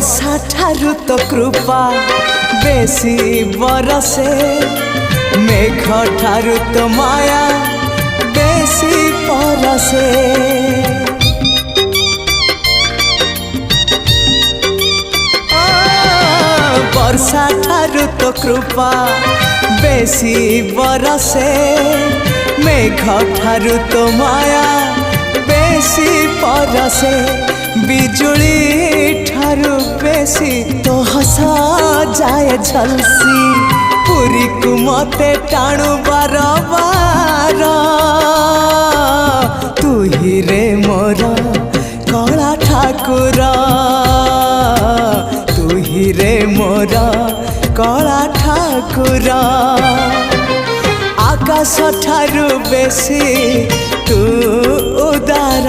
वर्षा ठारू तो कृपा बेसी बरसे, मेघ ठारू तो माया बेसी परसे। वर्षा ठारू तो कृपा बेसी बरसे, मेघ ठारू तो माया बेसी परसे। बिजुली ठारू बेसी तो हसा जाए झलसी, पुरी को मते टाणु बार बार। तू ही रे मोर कला ठाकुर, तू ही रे मोर कला ठाकुर। आकाश ठारू बेसी तू उदार।